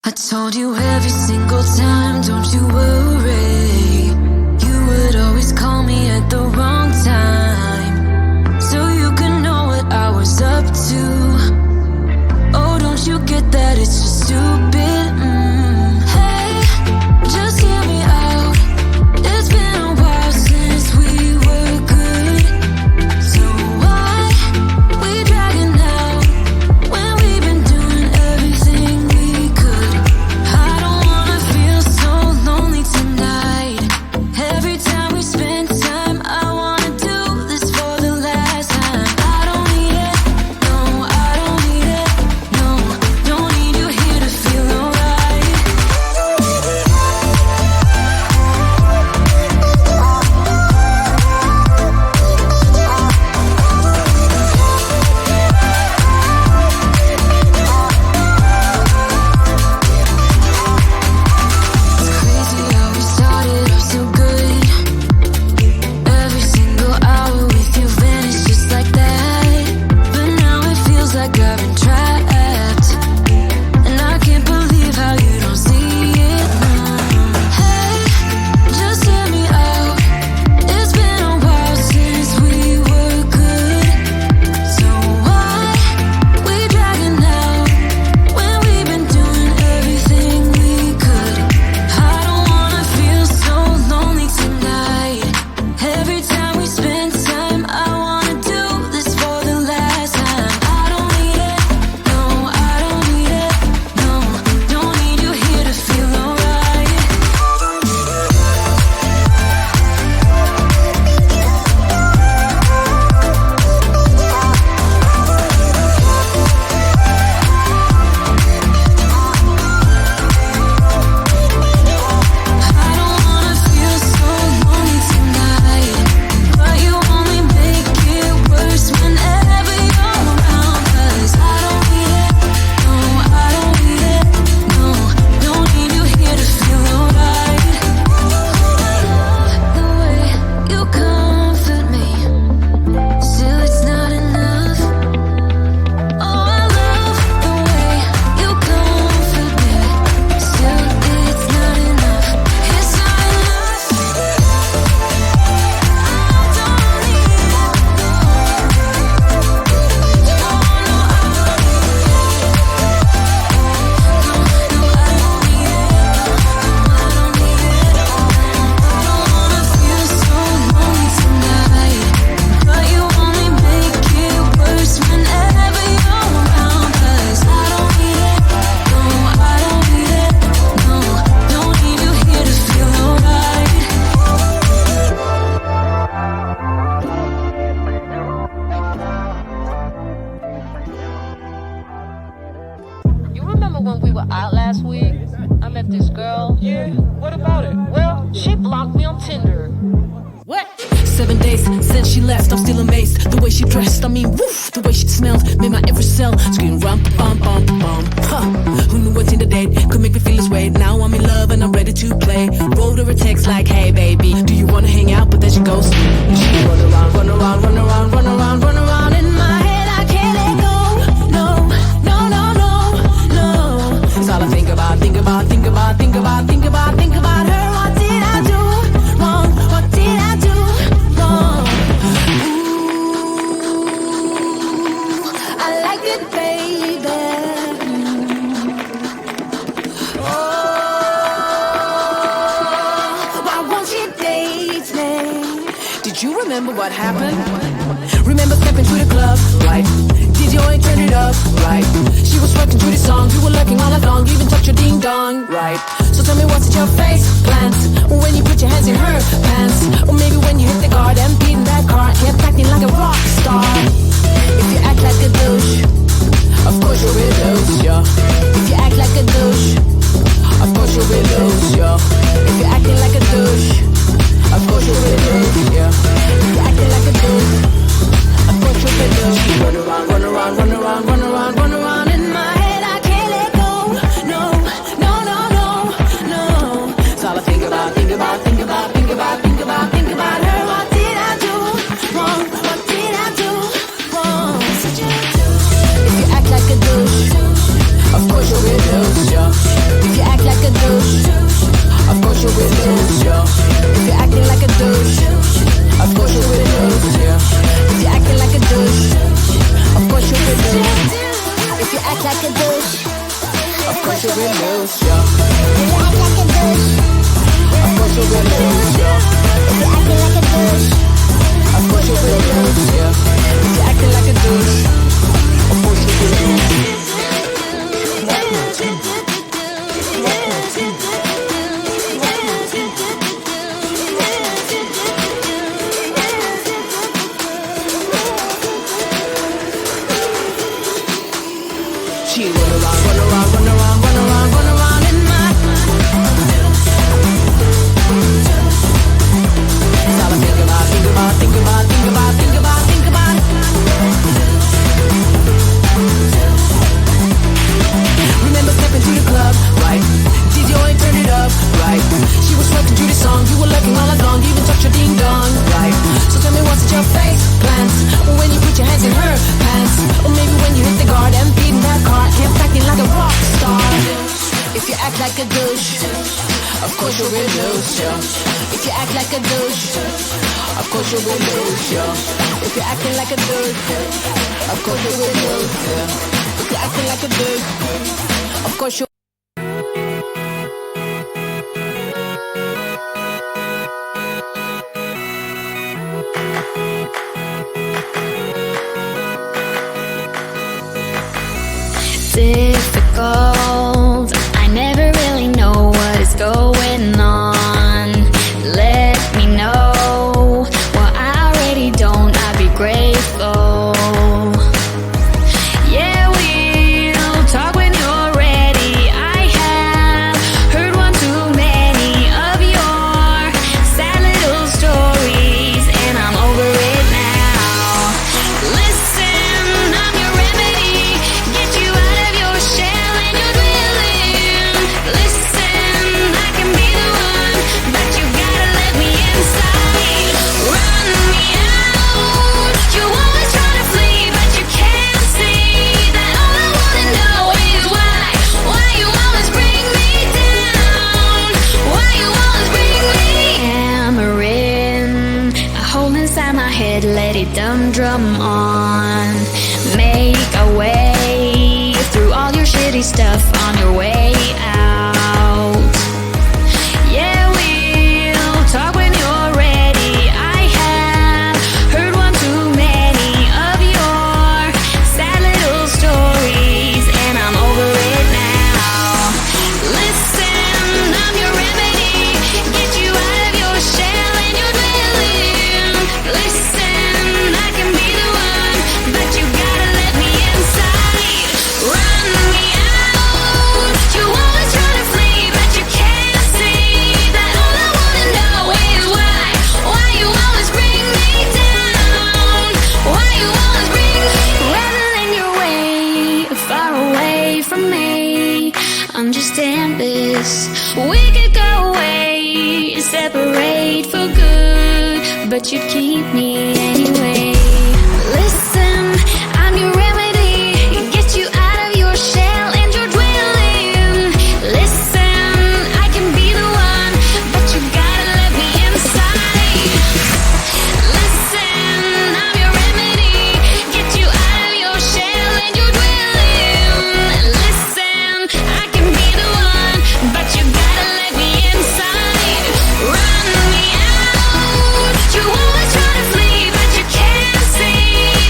I told you every single time, don't you worry. You would always call me at the wrong time, so you could know what I was up to. Oh, don't you get that it's just stupid? Hey, just hear me out. It's been a while since we were good, so why we dragging out when we've been doing everything we could? I don't wanna feel so lonely tonight. Every time we spend time, I wanna do this for the last time. I don't need it, no, I don't need it, no, don't need you here to feel alright. It's crazy how we started off so good. Every single hour with you vanished just like that. But now it feels like I've been trapped, and I can't believe how you don't see it. Hey, just hear me out. It's been a while since we were good, so why we dragging out when we've been doing everything we could? I don't wanna feel so lonely tonight. Every time we spend time, I wanna do this for the last time. I don't need it, no, I don't need it, no, don't need you here to feel alright. I don't wanna feel so lonely tonight, but you only make it worse whenever you're around. 'Cause I don't need it, no, I don't need it, no, don't need you here to feel alright. The way you comfort me, still it's not enough. Oh, I love the way you comfort me, still it's not enough. It's not enough. I don't need it, no, You remember when we were out last week? I met this girl. Yeah, what about it? Well, she blocked me on Tinder. What? 7 days since she left, I'm still amazed. The way she dressed, I mean, woof. The way she smelled, made my every cell scream rum bum bum bum. Huh. Who knew what Tinder date could make me feel this way? Now I'm in love and I'm ready to play. Wrote her a text like, hey baby, do you wanna hang out? But then she goes, she run around, run around, run around, run around, run around in my head. I can't let go. No, no, no, no, no. It's all I think about, think about, think about, think about, think about, think about her. What did I do wrong? What did I do wrong? Ooh, I like it, baby. Oh, why won't she date me? Did you remember what happened? Remember stepping to the club, right? Did you only turn it up, right? She was working to the song, you were lurking all along, you even touched your ding dong, right? So tell me what's at your face plans when you put your hands in her pants, or maybe when you hit the garden, beating that car, kept acting like a rock star. If you act like a douche, of course you will lose, yeah. If you act like a douche, of course you will lose, yeah. If you're acting like a douche, of course you will lose, yeah. If you're acting like a douche, of course you will lose. Run around, run around, run around, run around, run around in my head. I can't let go. No, no, no, no, no. It's all I think about, think about, think about, think about, think about, think about her. What did I do wrong? What did I do wrong? If you act like a douche, of course you will lose, yeah. course you will lose, yeah. If you act like a douche, of course you will lose, yeah. If you acting like a douche, of course you will lose, yeah. If you acting like a douche, of course you will lose. She run around, run around, run around, run around, run around in my. It's all I think about, think about, think about, think about, think about, think about. Remember stepping to the club, right? DJ ain't turn it up, right? She was sweating to the song, you were looking all along, you even touched your ding dong, right? So tell me what's at your face plans? Or when you put your hands in her pants? Or maybe when you hit the guard and beat in that car, kept acting like a rock star. If you act like a douche, of course you will lose, yeah. If you act like a douche, of course you will lose, yeah. If you're acting like a douche, of course you will lose, yeah. If you're acting like a douche, of course you. Difficult. I never really know what is going on. Let me know what I already don't. I'd be grateful. Yeah, we'll talk when you're ready. I have heard one too many of your sad little stories, and I'm over it now. Listen, I'm your remedy. Get you out of your shell and your dwelling. Listen, I can be the one, but you gotta let me inside. Run me out. You always try to flee, but you can't see that all I wanna know is why you always bring me down. Why you always bring me hammering a hole inside my head, let it drum on. Make a way through all your shitty stuff on your way out. Yeah, we'll talk when you're ready. I have heard one too many of your sad little stories, and I'm over it now. Listen, I'm your remedy. Get you out of your shell and your dwelling. Listen, I can be the one, but you gotta let me inside. Run me out. You always try to flee, but you can't see that all I wanna know is why you always bring me down. Why you always bring me rather than your way, far away from me. Understand this, we could go away, separate for good, but you'd keep me anyway. Listen, I'm your remedy. Get you out of your shell and your dwelling. Listen, I can be the one, but you gotta let me inside. Listen, I'm your remedy. Get you out of your shell and your dwelling. Listen, I can be the one, but you gotta let me inside. Run me out. You always try to flee, but you can't see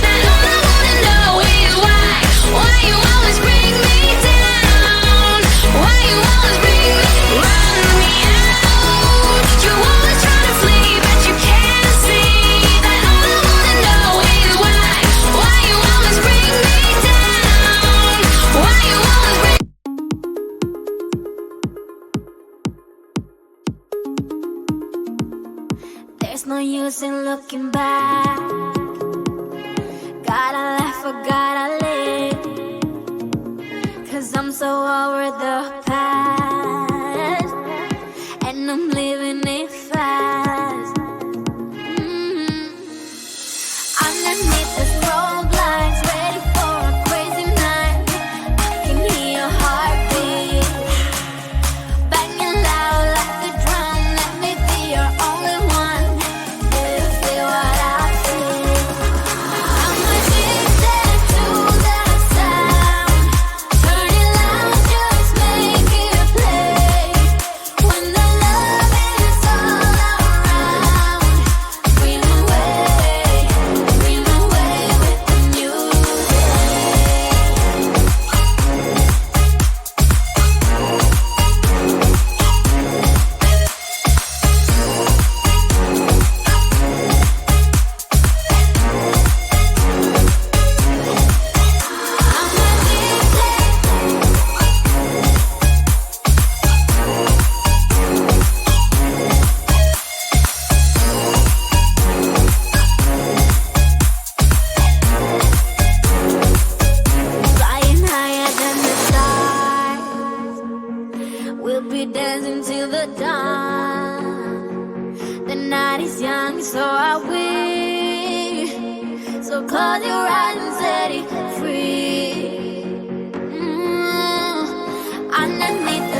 that all I wanna know is why you always bring me down. Why you always bring me. Run me out. You always try to flee, but you can't see that all I wanna know is why you always bring me down. Why you always bring. There's no use in looking back. Gotta laugh or gotta live, 'cause I'm so over the past, and I'm living it fast. Underneath the strobe lights, ready for a crazy night. I can hear your heartbeat banging loud like a drum. Let me be your only one. Do you feel what I feel? I'm addicted to the sound. Turn it loud, just make We'll be dancing till the dawn. The night is young, so are we. So close your eyes and set it free. Underneath the